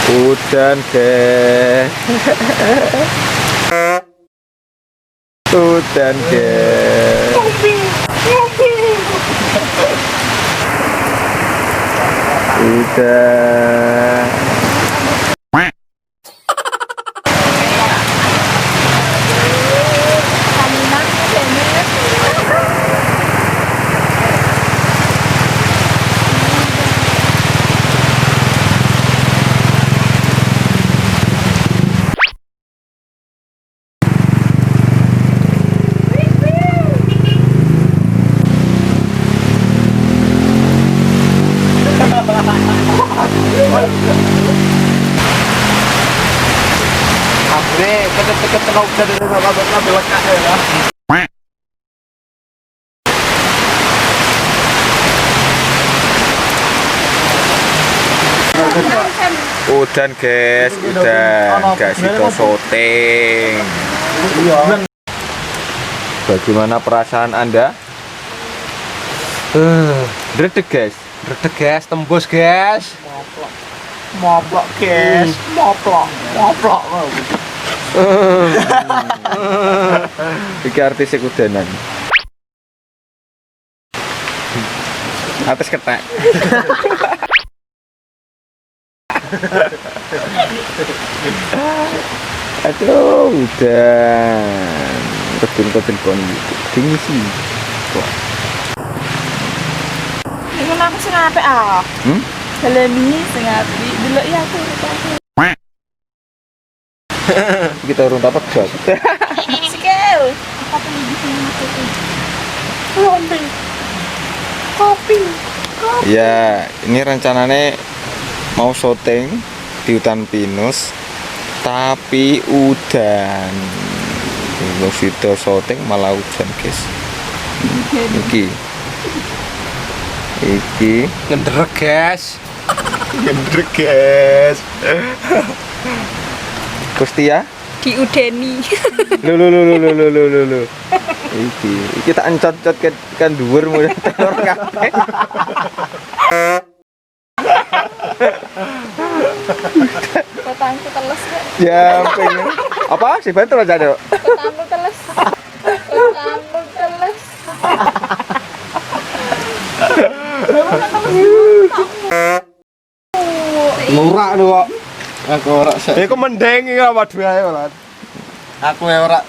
Udan guys. Udan guys. Udan. Deket-deket terlalu dari nama lewat kakek ya. Udan guys, udan. Gak sido syuting. Bagaimana perasaan Anda? Dredeg guys. Redek guys, tembus guys. Moplok guys, moplok. Iki artis udanan. Atas ketek. Aduh, udan. Kebun kon dingin sih. Iku aku sing apik ah. Helemi sing apik. Delok ya aku. Kita urung dapat job. Sikil. Apa lagi sing apik? Lombe. Kopi. Ya, ini rencananya mau syuting di hutan pinus, tapi udan. Kalau sudah syuting malah hujan guys. Iki Ngedrek guys. gendrek guys. Kustia? Diudeni. Lu. Iki tak encot-encot kan dhuwur mulai telur kabeh. Petangku teles kok. Ya, pengen. Apa? Si Bantul aja, Dok. Petangku teles. Petangku teles. Ngurak lho kok. Aku ora sik. Iku mendeng iki waduh ae ora. Aku ora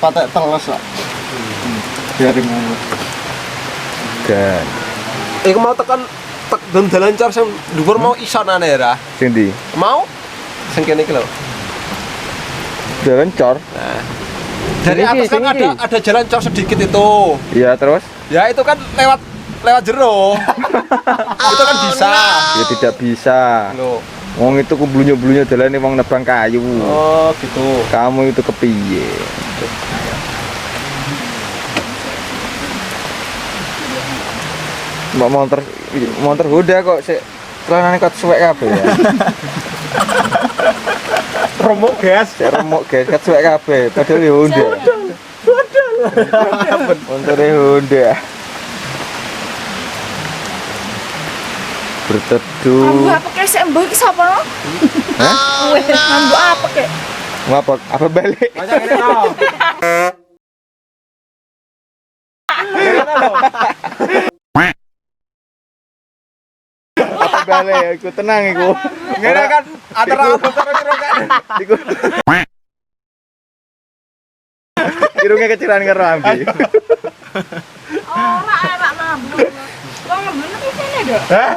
patek teles kok. Biar ngono. Dan Iku mau tekan dan dalan car sing dhuwur mau isonane ra. sing ndi? Mau sing kene iki lho. Jalan cor. Nah. Dari Sini, atas kan sini. ada jalan cor sedikit itu. Iya, terus? Ya itu kan lewat jero. Itu kan bisa. Ya tidak bisa. Loh. Wong itu kublunya-blunya dalane wong nebang kayu. Oh, gitu. Kamu itu kepiye? Mbak monster Honda kok sik celanane kok suwek kabeh ya. Remuk gas. Sik remuk guys, kat suwek kabeh padahal ya Honda. Monster Honda. Berteduh. Ambu apa kek sik mbok iki sapa no? Hah? Ambu apa kek? Ngapa? Apa balik? Macam ini tau. Apa balik? Iku tenang iku. Ngene kan antara apa karo kan. Iku. Irungnya kecilan karo ambi. Ora enak mambu. Wong ngembune iki kene lho. Hah?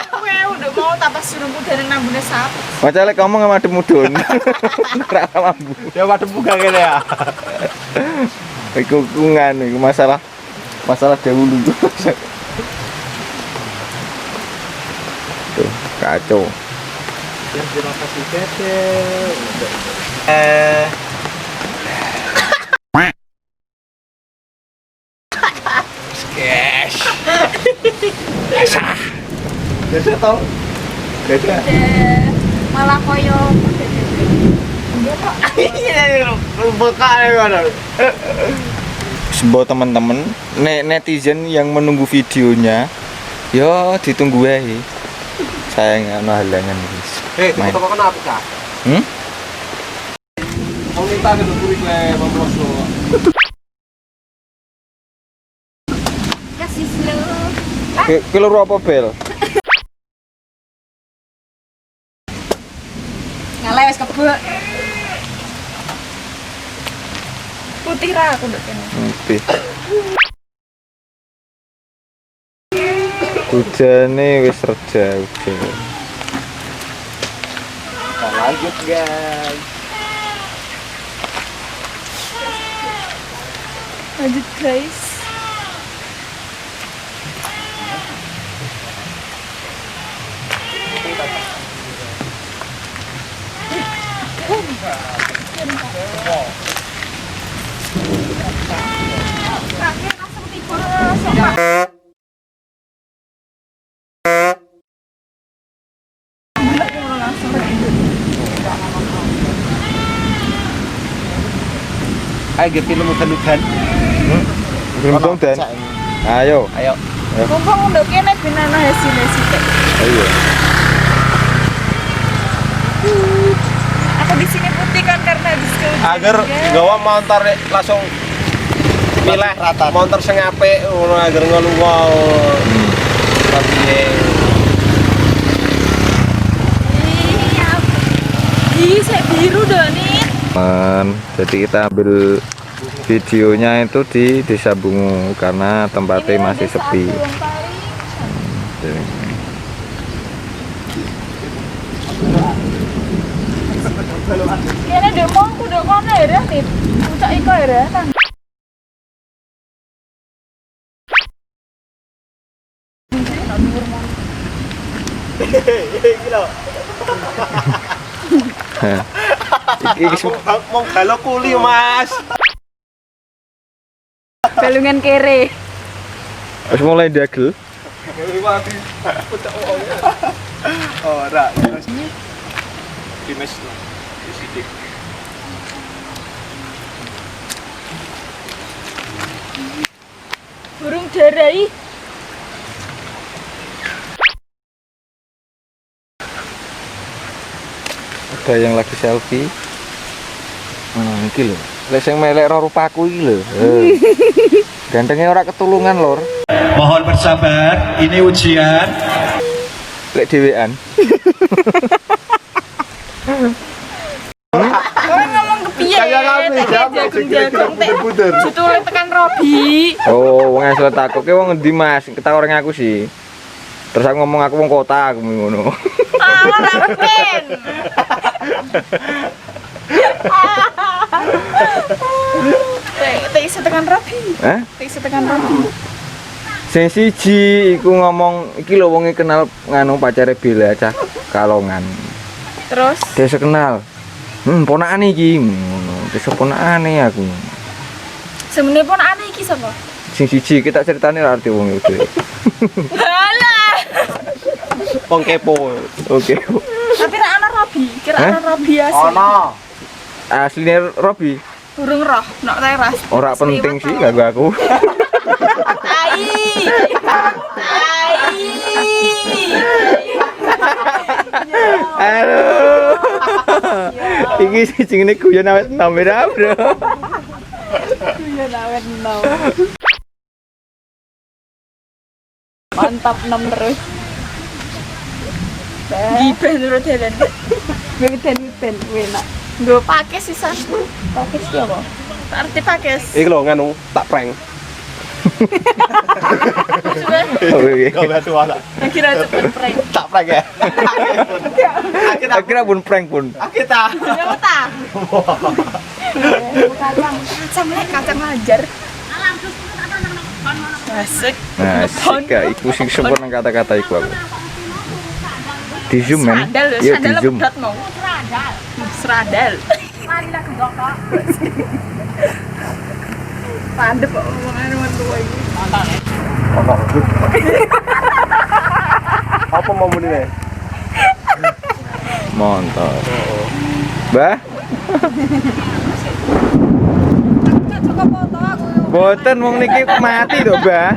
Kowe udah mau tak pas suruhku dari nambune sapa. Macam lek ngomong sama adem mudun. Ora mambu. Ya wadem buka kene ya. Iku kungan iku masalah dahulu. Tuh, kacau. Yang dirapasi tete. Skes. Biasa tau? Beda. Malah koyo Buat teman-teman netizen yang menunggu videonya, yo ditunggu aja. Sayang ana halangan guys. Main. toko kenapa kah? Mau minta ke dulu gue Bamboso. Kasih slow. Kilo apa bel? Ngalai wis kebek. Putih ra aku ndek kene. Putih. Hujane wis reda hujan. Kita lanjut guys. Lanjut guys. Ayo film hutan-hutan. Belum dong Dan. Ayo. Ayo. Mumpung ndek kene ben ana hasilnya sithik. Ayo. Aku di sini putih kan karena habis kehujanan. Agar gawa montor langsung milih montor sing apik ngono agar ngono wae. Tapi Ih, saya biru dah nih. Jadi kita ambil videonya itu di Desa Bungu karena tempatnya masih sepi. Kayaknya dia mau aku udah kono ya nih. Puncak iko ya kan. Iki mau galo kuli Mas. Belungan kere. wis mulai dagel. Ora. Dimes sidik. Burung darai. Ada yang lagi selfie. Iki lho. Lek sing melek ro rupaku iki lho. Gantengnya ora ketulungan, Lor. Mohon bersabar, ini ujian. Lek dhewean. Kowe ngomong kepiye? Jagung-jagung teh. Setulur tekan Robi. Oh, wong asli takok ki wong endi Mas? Ketawar aku sih. Terus aku ngomong aku wong kota aku ngono. Rapen. Teh setekan Robi. Hah? Teh setekan Robi. Sing siji iku ngomong iki lho wonge kenal nganu pacare Bella cah Kalongan. Terus Dia kenal. Ponakane iki ngono. Wis ponakane aku. sebenarnya pun aneh iki sapa? Sing siji kita ceritane ra arti wong itu. Halah. Wong kepo. Oke. Tapi ra ana Robi, kira ana Robi asli. Ono. Asline Robi Burung roh, nok teras. ora penting sih ganggu aku. Tai. Tai. Aduh. Iki sih jenenge guyon awet enom ya, Bro. Ya awet no. Mantap 6 terus. Giben terus jalan. Beten enak. Nggo pakes sih San. Pakes ki apa? Arti pakes. Iki lho nganu tak prank. Oke. Kau batu ala. Kira cepet prank. Tak prank ya. Akhirnya pun prank pun. Kita. Ya ta. Kacang ajar. Asik. Nah, sika iku sing sempurna kata-kata iku aku. Di zoom men. Yo di zoom. Seradal. Marilah ke dokter. Pandep kok omongan tua iki. Apa mau muni? Mantap. Mbah. Coba foto aku. Boten wong niki mati to, Mbah.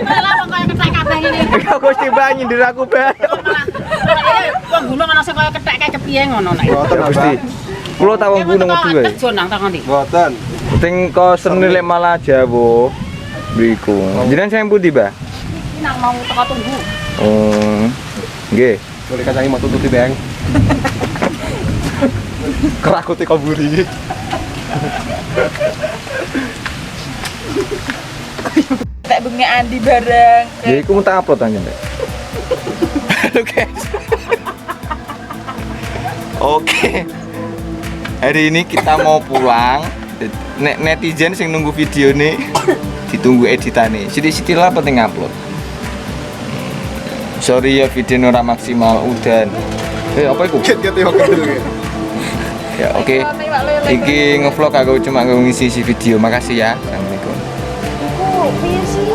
Lah kok kaya ketek kabeh ngene. Kok Gusti Mbah nyindir aku, Mbah. Wong gunung ana sing kaya kethek kayak kepiye ngono nek. Mboten, Ya Gusti. Kula tau wong gunung medhu wae. Kerja nang takon iki. Mboten. Sing kosen nilai malah Jawa. Mriku. Jenengan sayang pundi, Mbah? Nang mau teko tunggu. Oh. Nggih. Boleh kacangi mau tututi, Bang. Kerakuti kaburi. Tak bengi Andi bareng. Ya iku mau tak upload aja, Mbak. Halo guys. Oke. Hari ini kita mau pulang. Netizen sing nunggu video nih ditunggu editane. Sithik-sithik lah penting upload. Sorry ya video ora maksimal udan. Apa iku? Ket-ket yo kedel. Ya oke. Iki ngevlog aku cuma ngisi video. Makasih ya. Assalamualaikum. Kok piye sih?